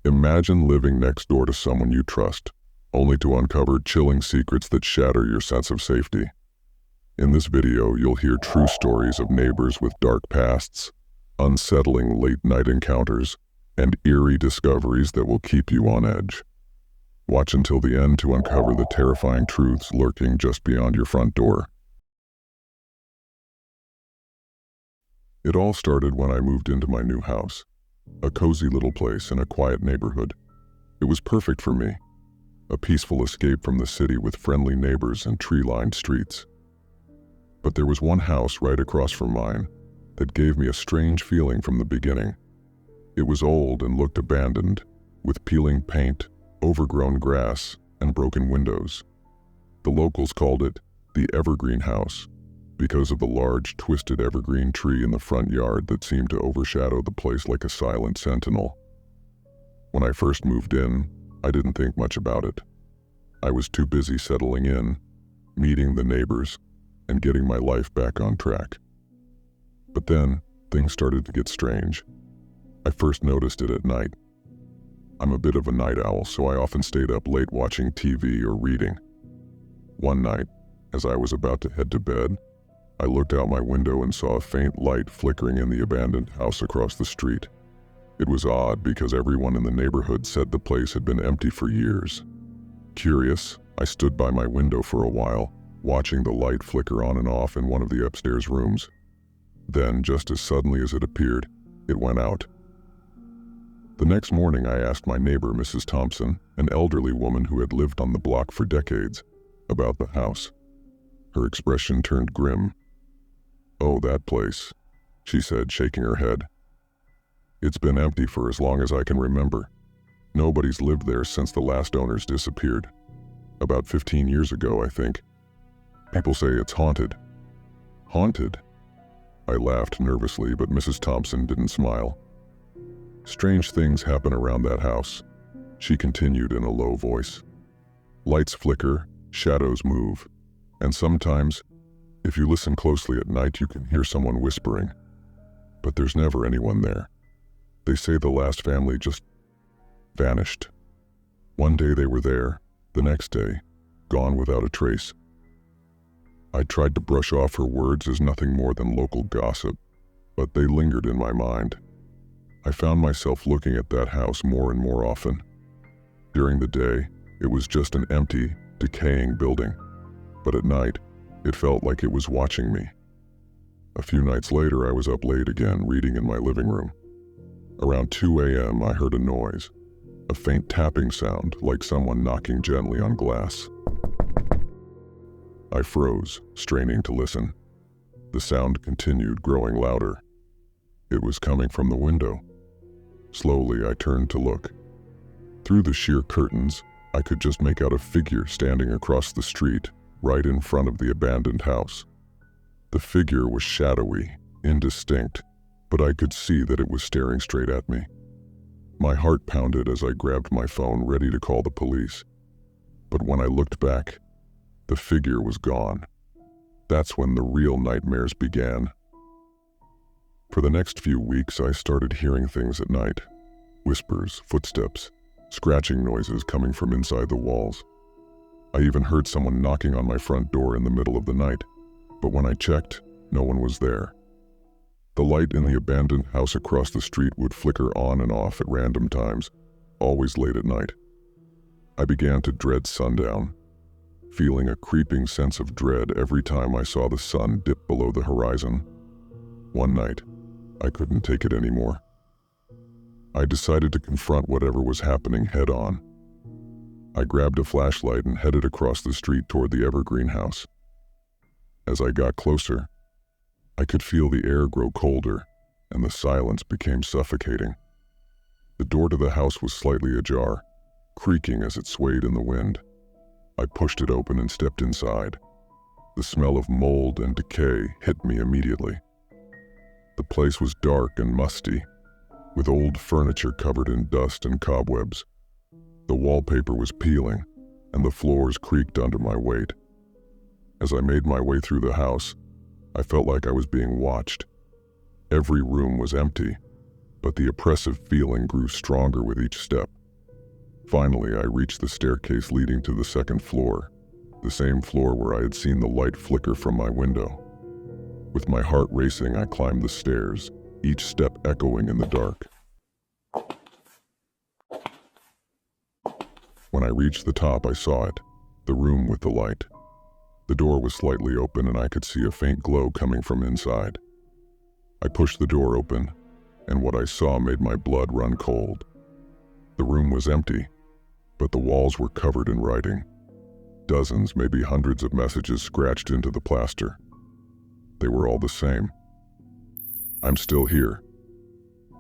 Imagine living next door to someone you trust, only to uncover chilling secrets that shatter your sense of safety. In this video, you'll hear true stories of neighbors with dark pasts, unsettling late-night encounters, and eerie discoveries that will keep you on edge. Watch until the end to uncover the terrifying truths lurking just beyond your front door. It all started when I moved into my new house, a cozy little place in a quiet neighborhood. It was perfect for me, a peaceful escape from the city with friendly neighbors and tree-lined streets. But there was one house right across from mine that gave me a strange feeling from the beginning. It was old and looked abandoned, with peeling paint, overgrown grass, and broken windows. The locals called it the Evergreen House because of the large, twisted evergreen tree in the front yard that seemed to overshadow the place like a silent sentinel. When I first moved in, I didn't think much about it. I was too busy settling in, meeting the neighbors, and getting my life back on track. But then, things started to get strange. I first noticed it at night. I'm a bit of a night owl, so I often stayed up late watching TV or reading. One night, as I was about to head to bed, I looked out my window and saw a faint light flickering in the abandoned house across the street. It was odd because everyone in the neighborhood said the place had been empty for years. Curious, I stood by my window for a while, watching the light flicker on and off in one of the upstairs rooms. Then, just as suddenly as it appeared, it went out. The next morning, I asked my neighbor, Mrs. Thompson, an elderly woman who had lived on the block for decades, about the house. Her expression turned grim. "Oh, that place," she said, shaking her head. "It's been empty for as long as I can remember. Nobody's lived there since the last owners disappeared. About 15 years ago, I think. People say it's haunted." "Haunted?" I laughed nervously, but Mrs. Thompson didn't smile. "Strange things happen around that house," she continued in a low voice. "Lights flicker, shadows move, and sometimes, if you listen closely at night, you can hear someone whispering. But there's never anyone there. They say the last family just vanished. One day they were there, the next day, gone without a trace." I tried to brush off her words as nothing more than local gossip, but they lingered in my mind. I found myself looking at that house more and more often. During the day, it was just an empty, decaying building, but at night, it felt like it was watching me. A few nights later, I was up late again, reading in my living room. Around 2 a.m., I heard a noise, a faint tapping sound, like someone knocking gently on glass. I froze, straining to listen. The sound continued, growing louder. It was coming from the window. Slowly, I turned to look. Through the sheer curtains, I could just make out a figure standing across the street, right in front of the abandoned house. The figure was shadowy, indistinct, but I could see that it was staring straight at me. My heart pounded as I grabbed my phone, ready to call the police. But when I looked back, the figure was gone. That's when the real nightmares began. For the next few weeks, I started hearing things at night. Whispers, footsteps, scratching noises coming from inside the walls. I even heard someone knocking on my front door in the middle of the night, but when I checked, no one was there. The light in the abandoned house across the street would flicker on and off at random times, always late at night. I began to dread sundown, feeling a creeping sense of dread every time I saw the sun dip below the horizon. One night, I couldn't take it anymore. I decided to confront whatever was happening head on. I grabbed a flashlight and headed across the street toward the Evergreen House. As I got closer, I could feel the air grow colder, and the silence became suffocating. The door to the house was slightly ajar, creaking as it swayed in the wind. I pushed it open and stepped inside. The smell of mold and decay hit me immediately. The place was dark and musty, with old furniture covered in dust and cobwebs. The wallpaper was peeling, and the floors creaked under my weight. As I made my way through the house, I felt like I was being watched. Every room was empty, but the oppressive feeling grew stronger with each step. Finally, I reached the staircase leading to the second floor, the same floor where I had seen the light flicker from my window. With my heart racing, I climbed the stairs, each step echoing in the dark. When I reached the top, I saw it, the room with the light. The door was slightly open and I could see a faint glow coming from inside. I pushed the door open, and what I saw made my blood run cold. The room was empty, but the walls were covered in writing. Dozens, maybe hundreds of messages scratched into the plaster. They were all the same. "I'm still here."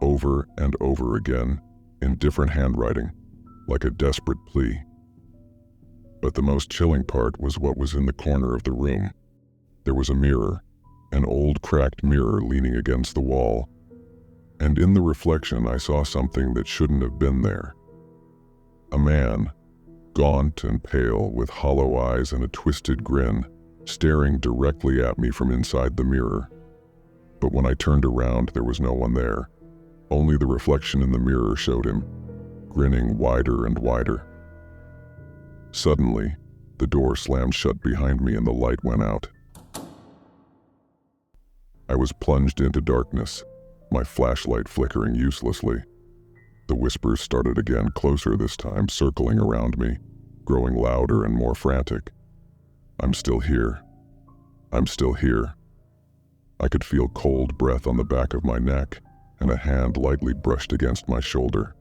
Over and over again, in different handwriting, like a desperate plea. But the most chilling part was what was in the corner of the room. There was a mirror, an old cracked mirror leaning against the wall, and in the reflection I saw something that shouldn't have been there. A man, gaunt and pale, with hollow eyes and a twisted grin, staring directly at me from inside the mirror. But when I turned around, there was no one there. Only the reflection in the mirror showed him, grinning wider and wider. Suddenly, the door slammed shut behind me and the light went out. I was plunged into darkness, my flashlight flickering uselessly. The whispers started again, closer this time, circling around me, growing louder and more frantic. "I'm still here. I'm still here." I could feel cold breath on the back of my neck, and a hand lightly brushed against my shoulder.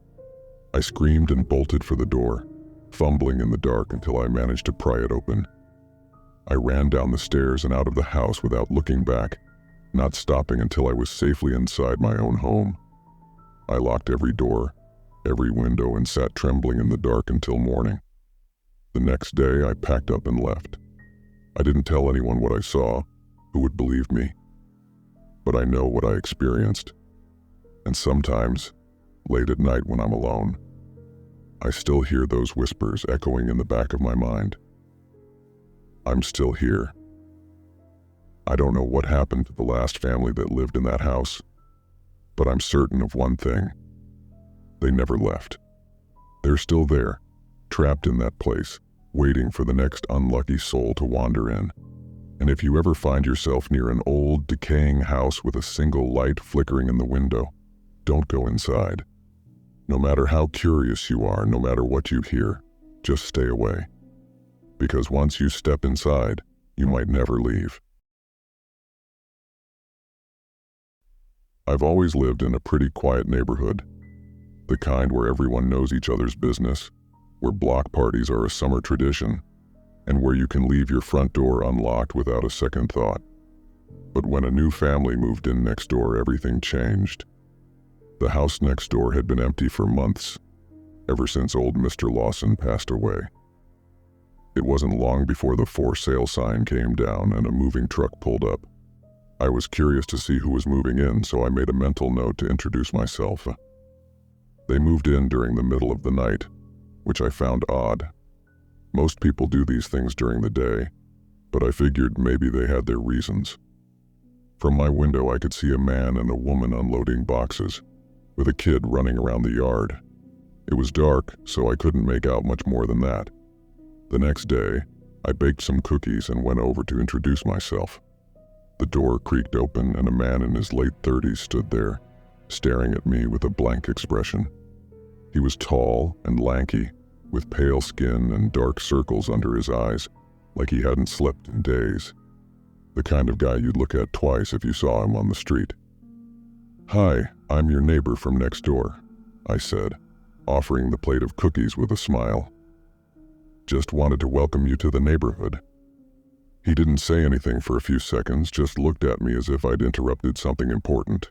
I screamed and bolted for the door, fumbling in the dark until I managed to pry it open. I ran down the stairs and out of the house without looking back, not stopping until I was safely inside my own home. I locked every door, every window, and sat trembling in the dark until morning. The next day, I packed up and left. I didn't tell anyone what I saw. Who would believe me? But I know what I experienced. And sometimes, late at night when I'm alone, I still hear those whispers echoing in the back of my mind. I'm still here. I don't know what happened to the last family that lived in that house, but I'm certain of one thing. They never left. They're still there, trapped in that place, waiting for the next unlucky soul to wander in. And if you ever find yourself near an old, decaying house with a single light flickering in the window, don't go inside. No matter how curious you are, no matter what you hear, just stay away. Because once you step inside, you might never leave. I've always lived in a pretty quiet neighborhood, the kind where everyone knows each other's business, where block parties are a summer tradition, and where you can leave your front door unlocked without a second thought. But when a new family moved in next door, everything changed. The house next door had been empty for months, ever since old Mr. Lawson passed away. It wasn't long before the for sale sign came down and a moving truck pulled up. I was curious to see who was moving in, so I made a mental note to introduce myself. They moved in during the middle of the night, which I found odd. Most people do these things during the day, but I figured maybe they had their reasons. From my window, I could see a man and a woman unloading boxes, with a kid running around the yard. It was dark, so I couldn't make out much more than that. The next day, I baked some cookies and went over to introduce myself. The door creaked open and a man in his late 30s stood there, staring at me with a blank expression. He was tall and lanky, with pale skin and dark circles under his eyes, like he hadn't slept in days. The kind of guy you'd look at twice if you saw him on the street. "Hi, I'm your neighbor from next door," I said, offering the plate of cookies with a smile. "Just wanted to welcome you to the neighborhood." He didn't say anything for a few seconds, just looked at me as if I'd interrupted something important.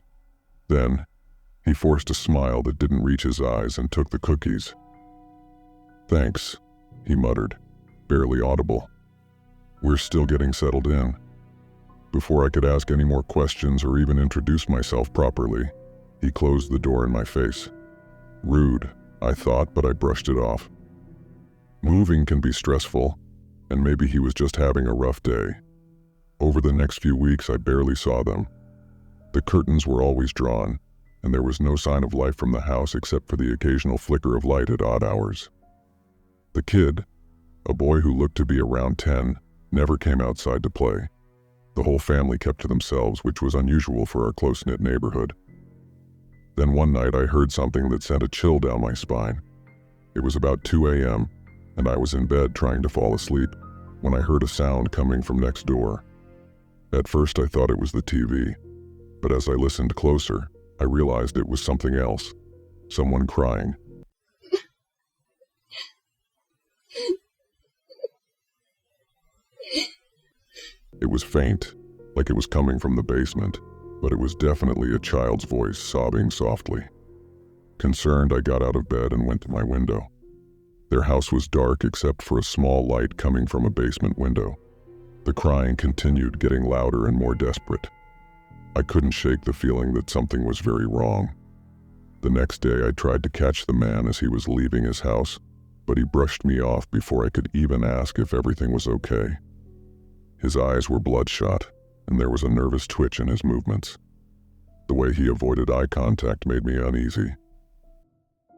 Then, he forced a smile that didn't reach his eyes and took the cookies. "Thanks," he muttered, barely audible. "We're still getting settled in." Before I could ask any more questions or even introduce myself properly, he closed the door in my face. Rude, I thought, but I brushed it off. Moving can be stressful, and maybe he was just having a rough day. Over the next few weeks, I barely saw them. The curtains were always drawn, and there was no sign of life from the house except for the occasional flicker of light at odd hours. The kid, a boy who looked to be around 10, never came outside to play. The whole family kept to themselves, which was unusual for our close-knit neighborhood. Then one night I heard something that sent a chill down my spine. It was about 2 a.m., and I was in bed trying to fall asleep when I heard a sound coming from next door. At first I thought it was the TV, but as I listened closer, I realized it was something else. Someone crying. It was faint, like it was coming from the basement, but it was definitely a child's voice sobbing softly. Concerned, I got out of bed and went to my window. Their house was dark except for a small light coming from a basement window. The crying continued, getting louder and more desperate. I couldn't shake the feeling that something was very wrong. The next day I tried to catch the man as he was leaving his house, but he brushed me off before I could even ask if everything was okay. His eyes were bloodshot, and there was a nervous twitch in his movements. The way he avoided eye contact made me uneasy.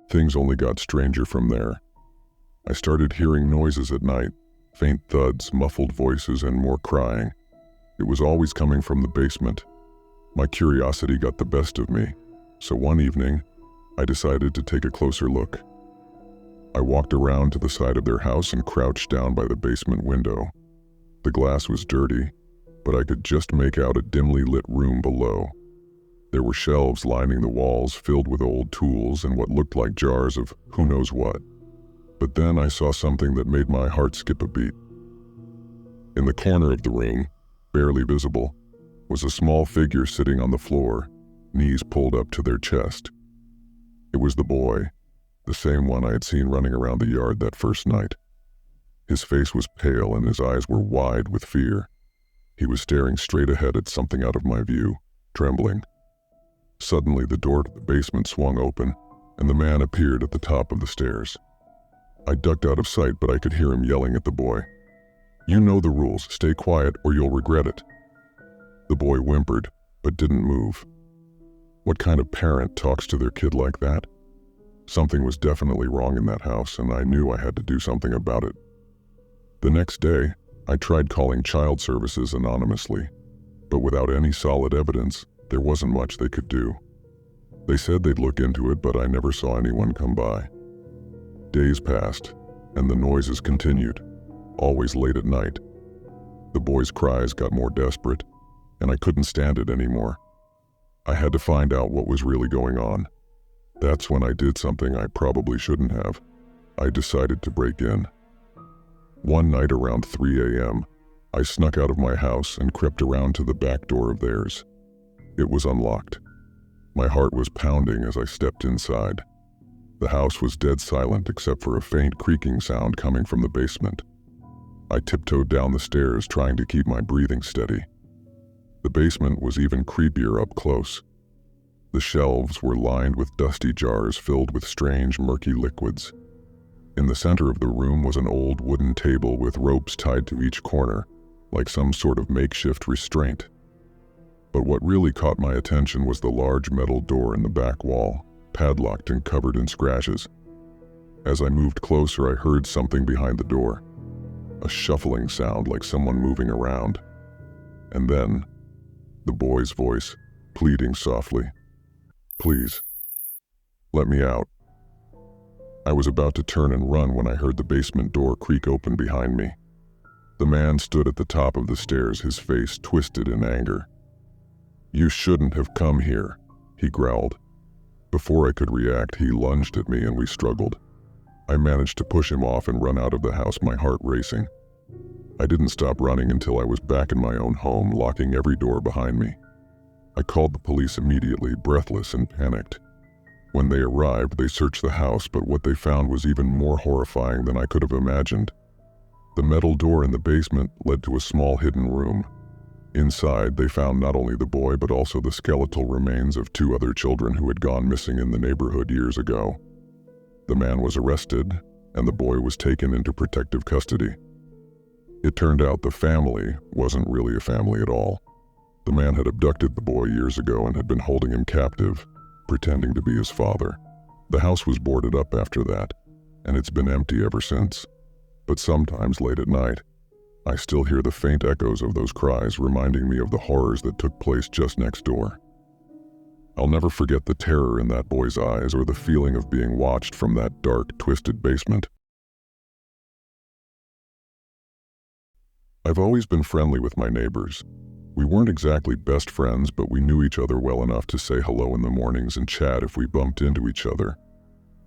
Things only got stranger from there. I started hearing noises at night, faint thuds, muffled voices, and more crying. It was always coming from the basement. My curiosity got the best of me, so one evening, I decided to take a closer look. I walked around to the side of their house and crouched down by the basement window. The glass was dirty, but I could just make out a dimly lit room below. There were shelves lining the walls filled with old tools and what looked like jars of who knows what. But then I saw something that made my heart skip a beat. In the corner of the room, barely visible, was a small figure sitting on the floor, knees pulled up to their chest. It was the boy, the same one I had seen running around the yard that first night. His face was pale and his eyes were wide with fear. He was staring straight ahead at something out of my view, trembling. Suddenly the door to the basement swung open, and the man appeared at the top of the stairs. I ducked out of sight, but I could hear him yelling at the boy. "You know the rules, stay quiet or you'll regret it." The boy whimpered, but didn't move. What kind of parent talks to their kid like that? Something was definitely wrong in that house, and I knew I had to do something about it. The next day, I tried calling child services anonymously, but without any solid evidence, there wasn't much they could do. They said they'd look into it, but I never saw anyone come by. Days passed, and the noises continued, always late at night. The boy's cries got more desperate, and I couldn't stand it anymore. I had to find out what was really going on. That's when I did something I probably shouldn't have. I decided to break in. One night around 3 a.m., I snuck out of my house and crept around to the back door of theirs. It was unlocked. My heart was pounding as I stepped inside. The house was dead silent except for a faint creaking sound coming from the basement. I tiptoed down the stairs, trying to keep my breathing steady. The basement was even creepier up close. The shelves were lined with dusty jars filled with strange, murky liquids. In the center of the room was an old wooden table with ropes tied to each corner, like some sort of makeshift restraint. But what really caught my attention was the large metal door in the back wall, padlocked and covered in scratches. As I moved closer, I heard something behind the door, a shuffling sound like someone moving around. And then, the boy's voice, pleading softly, "Please, let me out." I was about to turn and run when I heard the basement door creak open behind me. The man stood at the top of the stairs, his face twisted in anger. "You shouldn't have come here," he growled. Before I could react, he lunged at me and we struggled. I managed to push him off and run out of the house, my heart racing. I didn't stop running until I was back in my own home, locking every door behind me. I called the police immediately, breathless and panicked. When they arrived, they searched the house, but what they found was even more horrifying than I could have imagined. The metal door in the basement led to a small hidden room. Inside, they found not only the boy, but also the skeletal remains of 2 other children who had gone missing in the neighborhood years ago. The man was arrested, and the boy was taken into protective custody. It turned out the family wasn't really a family at all. The man had abducted the boy years ago and had been holding him captive, pretending to be his father. The house was boarded up after that, and it's been empty ever since. But sometimes late at night, I still hear the faint echoes of those cries reminding me of the horrors that took place just next door. I'll never forget the terror in that boy's eyes or the feeling of being watched from that dark, twisted basement. I've always been friendly with my neighbors. We weren't exactly best friends, but we knew each other well enough to say hello in the mornings and chat if we bumped into each other.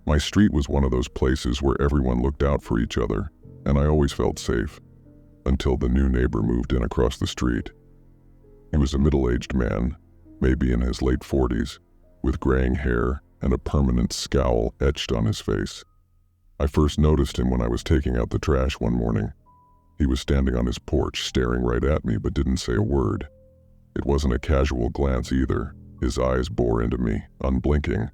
My street was one of those places where everyone looked out for each other, and I always felt safe, until the new neighbor moved in across the street. He was a middle-aged man, maybe in his late 40s, with graying hair and a permanent scowl etched on his face. I first noticed him when I was taking out the trash one morning. He was standing on his porch, staring right at me, but didn't say a word. It wasn't a casual glance either. His eyes bore into me, unblinking.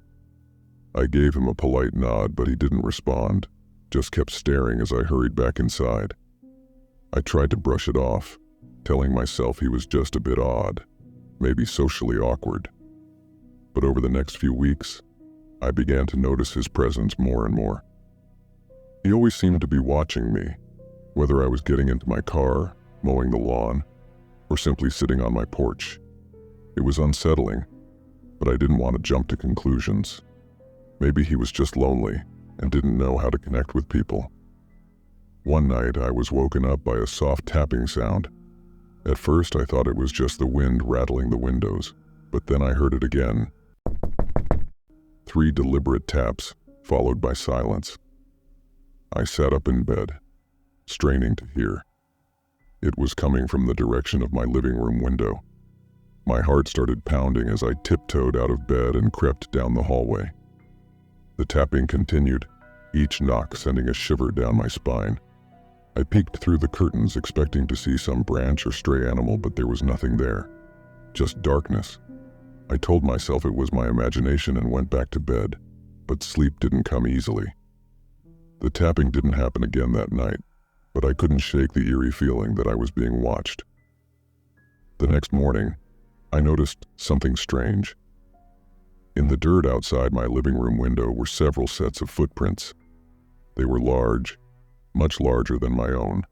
I gave him a polite nod, but he didn't respond, just kept staring as I hurried back inside. I tried to brush it off, telling myself he was just a bit odd, maybe socially awkward. But over the next few weeks, I began to notice his presence more and more. He always seemed to be watching me, whether I was getting into my car, mowing the lawn, or simply sitting on my porch. It was unsettling, but I didn't want to jump to conclusions. Maybe he was just lonely and didn't know how to connect with people. One night, I was woken up by a soft tapping sound. At first, I thought it was just the wind rattling the windows, but then I heard it again. 3 deliberate taps, followed by silence. I sat up in bed, straining to hear. It was coming from the direction of my living room window. My heart started pounding as I tiptoed out of bed and crept down the hallway. The tapping continued, each knock sending a shiver down my spine. I peeked through the curtains, expecting to see some branch or stray animal, but there was nothing there. Just darkness. I told myself it was my imagination and went back to bed, but sleep didn't come easily. The tapping didn't happen again that night, but I couldn't shake the eerie feeling that I was being watched. The next morning, I noticed something strange. In the dirt outside my living room window were several sets of footprints. They were large, much larger than my own,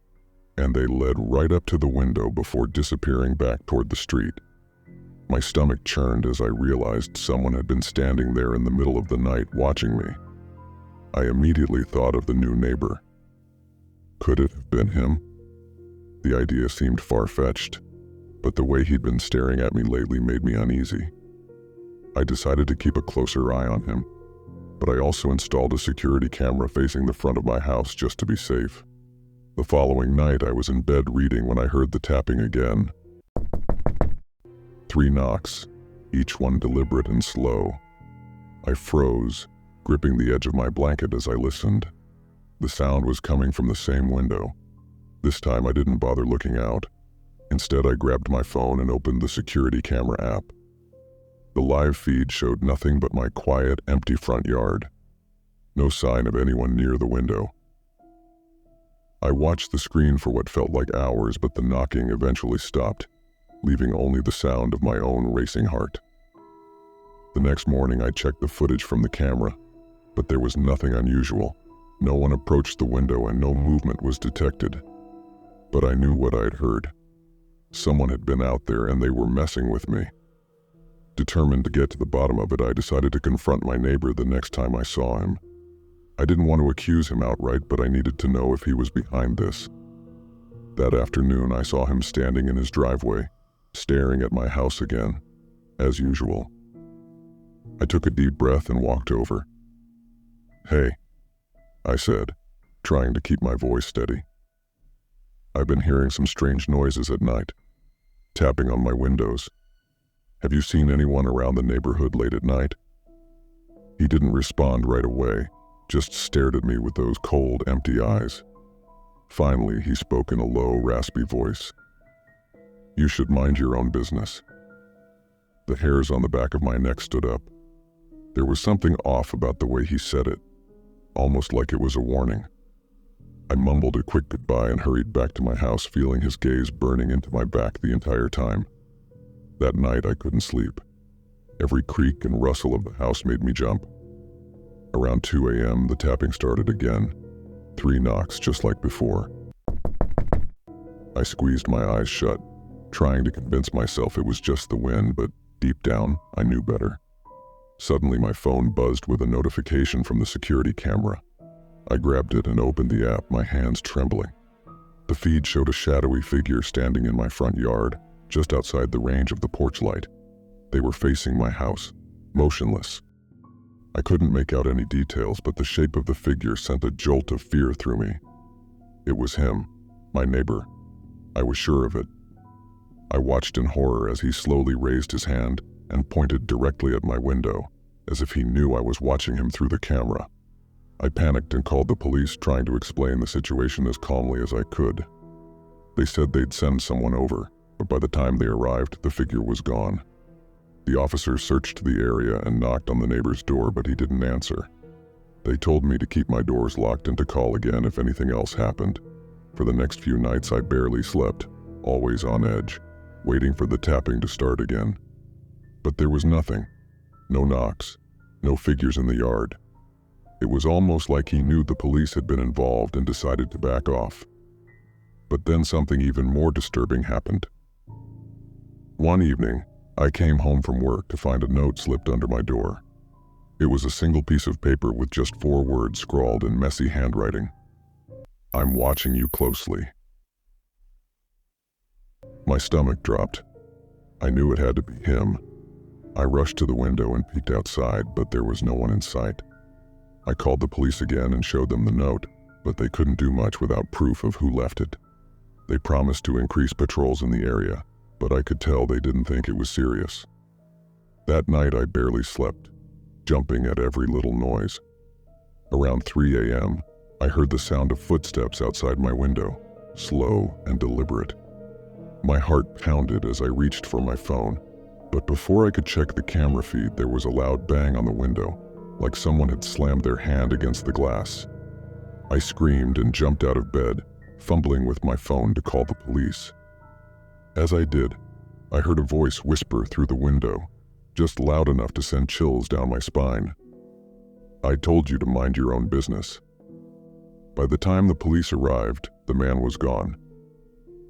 and they led right up to the window before disappearing back toward the street. My stomach churned as I realized someone had been standing there in the middle of the night watching me. I immediately thought of the new neighbor. Could it have been him? The idea seemed far-fetched, but the way he'd been staring at me lately made me uneasy. I decided to keep a closer eye on him, but I also installed a security camera facing the front of my house just to be safe. The following night, I was in bed reading when I heard the tapping again. 3 knocks, each one deliberate and slow. I froze, gripping the edge of my blanket as I listened. The sound was coming from the same window. This time I didn't bother looking out. Instead, I grabbed my phone and opened the security camera app. The live feed showed nothing but my quiet, empty front yard. No sign of anyone near the window. I watched the screen for what felt like hours, but the knocking eventually stopped, leaving only the sound of my own racing heart. The next morning, I checked the footage from the camera, but there was nothing unusual. No one approached the window and no movement was detected. But I knew what I'd heard. Someone had been out there and they were messing with me. Determined to get to the bottom of it, I decided to confront my neighbor the next time I saw him. I didn't want to accuse him outright, but I needed to know if he was behind this. That afternoon, I saw him standing in his driveway, staring at my house again, as usual. I took a deep breath and walked over. "Hey," I said, trying to keep my voice steady. "I've been hearing some strange noises at night, tapping on my windows. Have you seen anyone around the neighborhood late at night?" He didn't respond right away, just stared at me with those cold, empty eyes. Finally, he spoke in a low, raspy voice. "You should mind your own business." The hairs on the back of my neck stood up. There was something off about the way he said it, almost like it was a warning. I mumbled a quick goodbye and hurried back to my house, feeling his gaze burning into my back the entire time. That night, I couldn't sleep. Every creak and rustle of the house made me jump. Around 2 a.m., the tapping started again. 3 knocks just like before. I squeezed my eyes shut, trying to convince myself it was just the wind, but deep down, I knew better. Suddenly, my phone buzzed with a notification from the security camera. I grabbed it and opened the app, my hands trembling. The feed showed a shadowy figure standing in my front yard, just outside the range of the porch light. They were facing my house, motionless. I couldn't make out any details, but the shape of the figure sent a jolt of fear through me. It was him, my neighbor. I was sure of it. I watched in horror as he slowly raised his hand and pointed directly at my window, as if he knew I was watching him through the camera. I panicked and called the police, trying to explain the situation as calmly as I could. They said they'd send someone over, but by the time they arrived, the figure was gone. The officers searched the area and knocked on the neighbor's door, but he didn't answer. They told me to keep my doors locked and to call again if anything else happened. For the next few nights, I barely slept, always on edge, waiting for the tapping to start again. But there was nothing. No knocks, no figures in the yard. It was almost like he knew the police had been involved and decided to back off. But then something even more disturbing happened. One evening, I came home from work to find a note slipped under my door. It was a single piece of paper with just 4 words scrawled in messy handwriting. "I'm watching you closely." My stomach dropped. I knew it had to be him. I rushed to the window and peeked outside, but there was no one in sight. I called the police again and showed them the note, but they couldn't do much without proof of who left it. They promised to increase patrols in the area, but I could tell they didn't think it was serious. That night I barely slept, jumping at every little noise. Around 3 a.m., I heard the sound of footsteps outside my window, slow and deliberate. My heart pounded as I reached for my phone, but before I could check the camera feed, there was a loud bang on the window, like someone had slammed their hand against the glass. I screamed and jumped out of bed, fumbling with my phone to call the police. As I did, I heard a voice whisper through the window, just loud enough to send chills down my spine. "I told you to mind your own business." By the time the police arrived, the man was gone.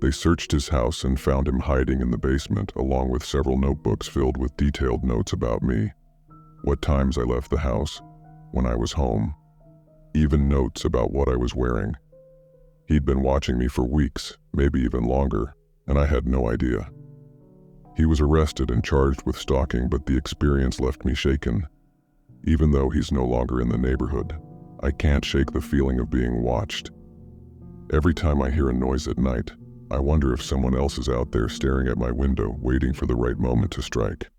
They searched his house and found him hiding in the basement, along with several notebooks filled with detailed notes about me. What times I left the house, when I was home, even notes about what I was wearing. He'd been watching me for weeks, maybe even longer, and I had no idea. He was arrested and charged with stalking, but the experience left me shaken. Even though he's no longer in the neighborhood, I can't shake the feeling of being watched. Every time I hear a noise at night, I wonder if someone else is out there staring at my window, waiting for the right moment to strike.